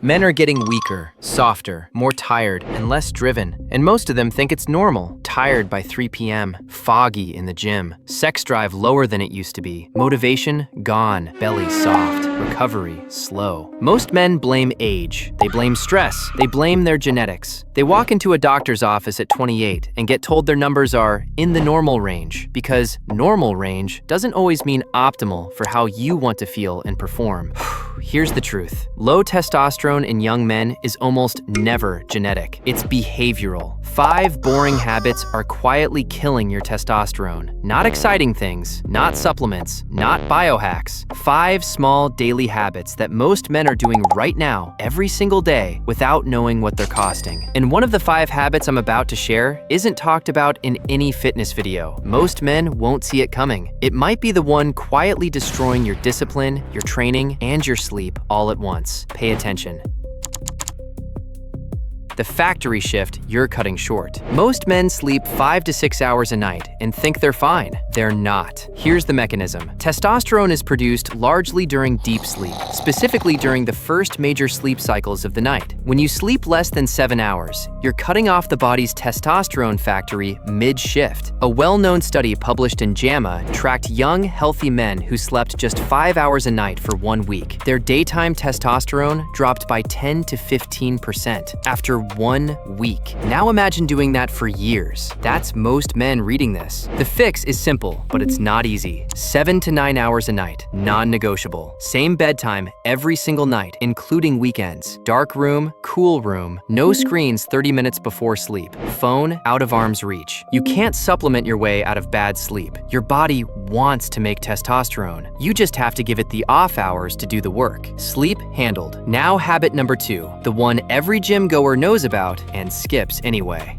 Men are getting weaker, softer, more tired, and less driven, and most of them think it's normal. Tired by 3 p.m., foggy in the gym, sex drive lower than it used to be, motivation gone, belly soft, recovery slow. Most men blame age, they blame stress, they blame their genetics. They walk into a doctor's office at 28 and get told their numbers are in the normal range, because normal range doesn't always mean optimal for how you want to feel and perform. Here's the truth. Low testosterone in young men is almost never genetic. It's behavioral. 5 boring habits are quietly killing your testosterone. Not exciting things, not supplements, not biohacks. 5 small daily habits that most men are doing right now, every single day, without knowing what they're costing. And one of the 5 habits I'm about to share isn't talked about in any fitness video. Most men won't see it coming. It might be the one quietly destroying your discipline, your training, and your sleep all at once. Pay attention. The factory shift you're cutting short. Most men sleep 5 to 6 hours a night and think they're fine. They're not. Here's the mechanism. Testosterone is produced largely during deep sleep, specifically during the first major sleep cycles of the night. When you sleep less than 7 hours, you're cutting off the body's testosterone factory mid-shift. A well-known study published in JAMA tracked young, healthy men who slept just 5 hours a night for 1 week. Their daytime testosterone dropped by 10 to 15% after 1 week. Now imagine doing that for years. That's most men reading this. The fix is simple, but it's not easy. 7 to 9 hours a night, non-negotiable. Same bedtime every single night, including weekends. Dark room, cool room, no screens 30 minutes before sleep. Phone out of arm's reach. You can't supplement your way out of bad sleep. Your body wants to make testosterone. You just have to give it the off hours to do the work. Sleep handled. Now habit number 2, the one every gym goer knows about and skips anyway.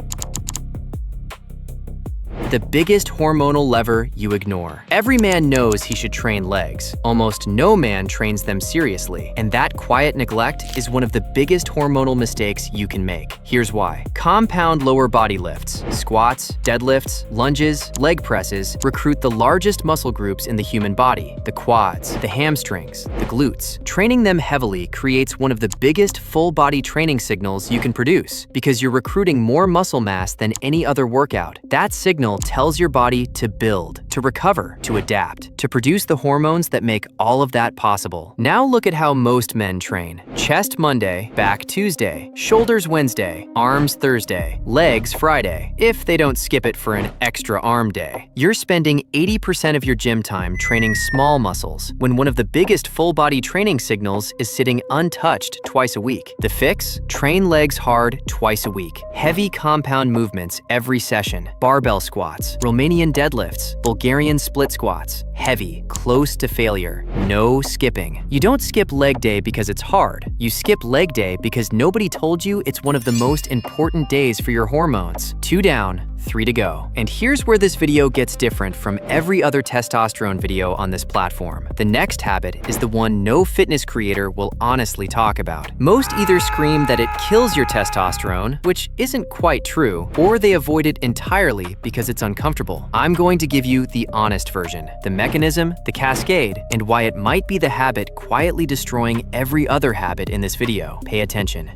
The biggest hormonal lever you ignore. Every man knows he should train legs. Almost no man trains them seriously. And that quiet neglect is one of the biggest hormonal mistakes you can make. Here's why. Compound lower body lifts, squats, deadlifts, lunges, leg presses recruit the largest muscle groups in the human body, the quads, the hamstrings, the glutes. Training them heavily creates one of the biggest full body training signals you can produce because you're recruiting more muscle mass than any other workout. That signal tells your body to build, to recover, to adapt, to produce the hormones that make all of that possible. Now look at how most men train. Chest Monday, back Tuesday, shoulders Wednesday, arms Thursday, legs Friday, if they don't skip it for an extra arm day. You're spending 80% of your gym time training small muscles when one of the biggest full body training signals is sitting untouched twice a week. The fix? Train legs hard twice a week. Heavy compound movements every session. Barbell squats, Romanian deadlifts, Bulgarian split squats. Heavy, close to failure, no skipping. You don't skip leg day because it's hard. You skip leg day because nobody told you it's one of the most important days for your hormones. 2 down, 3 to go. And here's where this video gets different from every other testosterone video on this platform. The next habit is the one no fitness creator will honestly talk about. Most either scream that it kills your testosterone, which isn't quite true, or they avoid it entirely because it's uncomfortable. I'm going to give you the honest version, the mechanism, the cascade, and why it might be the habit quietly destroying every other habit in this video. Pay attention.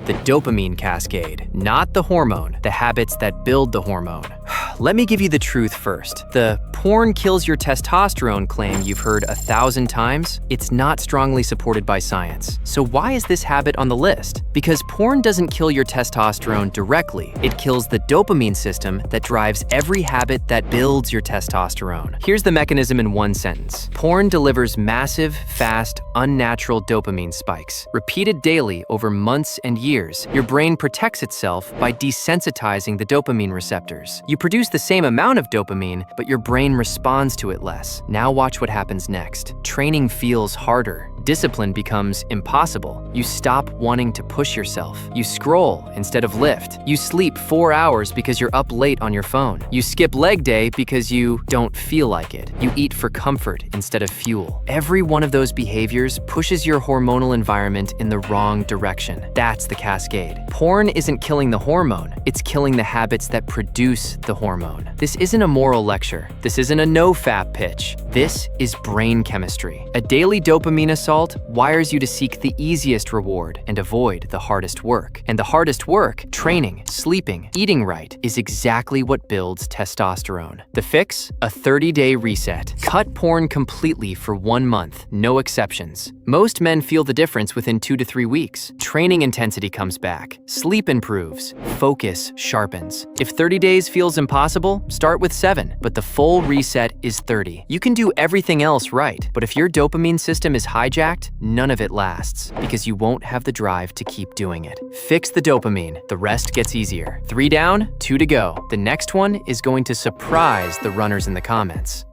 The dopamine cascade, not the hormone, the habits that build the hormone. Let me give you the truth first. The porn kills your testosterone claim you've heard 1,000 times, it's not strongly supported by science. So why is this habit on the list? Because porn doesn't kill your testosterone directly. It kills the dopamine system that drives every habit that builds your testosterone. Here's the mechanism in one sentence. Porn delivers massive, fast, unnatural dopamine spikes, repeated daily over months and years. Your brain protects itself by desensitizing the dopamine receptors. You produce the same amount of dopamine, but your brain responds to it less. Now watch what happens next. Training feels harder. Discipline becomes impossible. You stop wanting to push yourself. You scroll instead of lift. You sleep 4 hours because you're up late on your phone. You skip leg day because you don't feel like it. You eat for comfort instead of fuel. Every one of those behaviors pushes your hormonal environment in the wrong direction. That's the cascade. Porn isn't killing the hormone, it's killing the habits that produce the hormone. This isn't a moral lecture. This isn't a no-fap pitch. This is brain chemistry. A daily dopamine assault salt wires you to seek the easiest reward and avoid the hardest work. And the hardest work, training, sleeping, eating right, is exactly what builds testosterone. The fix? A 30-day reset. Cut porn completely for 1 month, no exceptions. Most men feel the difference within 2 to 3 weeks. Training intensity comes back, sleep improves, focus sharpens. If 30 days feels impossible, start with 7, but the full reset is 30. You can do everything else right, but if your dopamine system is hijacked, none of it lasts, because you won't have the drive to keep doing it. Fix the dopamine, the rest gets easier. 3 down, 2 to go. The next one is going to surprise the runners in the comments.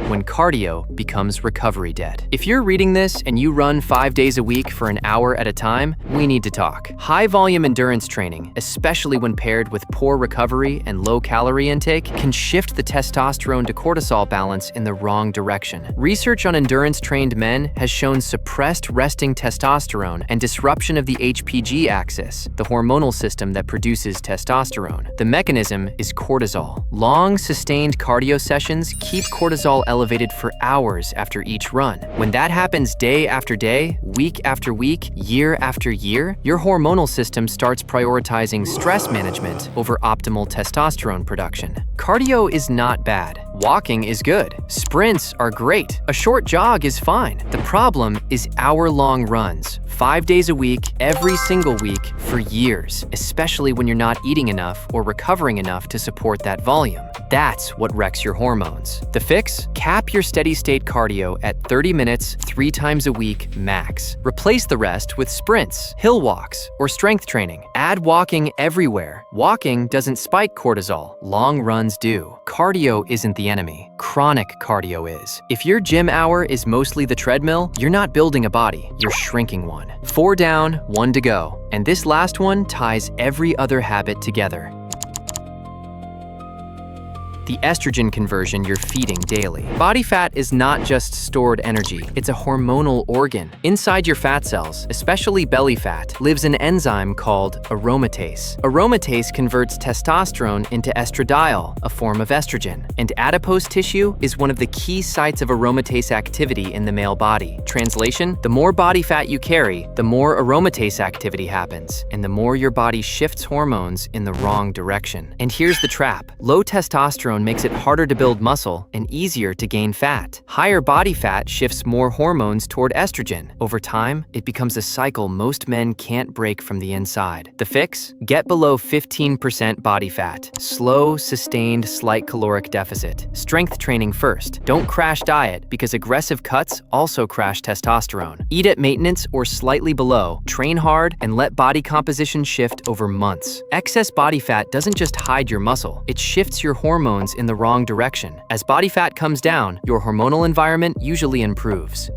When cardio becomes recovery debt. If you're reading this and you run 5 days a week for an hour at a time, we need to talk. High-volume endurance training, especially when paired with poor recovery and low-calorie intake, can shift the testosterone to cortisol balance in the wrong direction. Research on endurance-trained men has shown suppressed resting testosterone and disruption of the HPG axis, the hormonal system that produces testosterone. The mechanism is cortisol. Long, sustained cardio sessions keep cortisol elevated for hours after each run. When that happens day after day, week after week, year after year, your hormonal system starts prioritizing stress management over optimal testosterone production. Cardio is not bad. Walking is good. Sprints are great. A short jog is fine. The problem is hour-long runs, 5 days a week, every single week, for years, especially when you're not eating enough or recovering enough to support that volume. That's what wrecks your hormones. The fix? Cap your steady-state cardio at 30 minutes 3 times a week max. Replace the rest with sprints, hill walks, or strength training. Add walking everywhere. Walking doesn't spike cortisol. Long runs do. Cardio isn't the enemy. Chronic cardio is. If your gym hour is mostly the treadmill, you're not building a body, you're shrinking one. 4 down, 1 to go. And this last one ties every other habit together. The estrogen conversion you're feeding daily. Body fat is not just stored energy, it's a hormonal organ. Inside your fat cells, especially belly fat, lives an enzyme called aromatase. Aromatase converts testosterone into estradiol, a form of estrogen. And adipose tissue is one of the key sites of aromatase activity in the male body. Translation: the more body fat you carry, the more aromatase activity happens, and the more your body shifts hormones in the wrong direction. And here's the trap. Low testosterone makes it harder to build muscle and easier to gain fat. Higher body fat shifts more hormones toward estrogen. Over time, it becomes a cycle most men can't break from the inside. The fix? Get below 15% body fat. Slow, sustained, slight caloric deficit. Strength training first. Don't crash diet, because aggressive cuts also crash testosterone. Eat at maintenance or slightly below. Train hard and let body composition shift over months. Excess body fat doesn't just hide your muscle, it shifts your hormones in the wrong direction. As body fat comes down, your hormonal environment usually improves.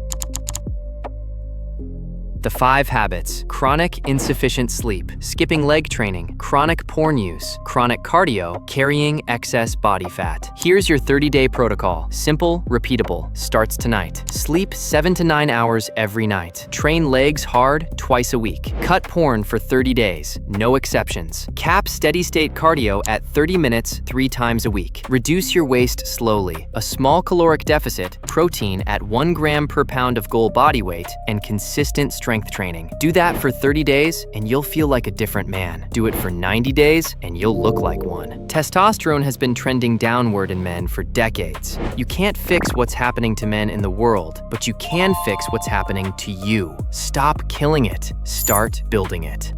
The 5 habits: chronic insufficient sleep, skipping leg training, chronic porn use, chronic cardio, carrying excess body fat. Here's your 30-day protocol. Simple, repeatable. Starts tonight. Sleep 7 to 9 hours every night. Train legs hard twice a week. Cut porn for 30 days, no exceptions. Cap steady-state cardio at 30 minutes 3 times a week. Reduce your waist slowly. A small caloric deficit, protein at 1 gram per pound of goal body weight, and consistent strength training. Do that for 30 days and you'll feel like a different man. Do it for 90 days and you'll look like one. Testosterone has been trending downward in men for decades. You can't fix what's happening to men in the world, but you can fix what's happening to you. Stop killing it. Start building it.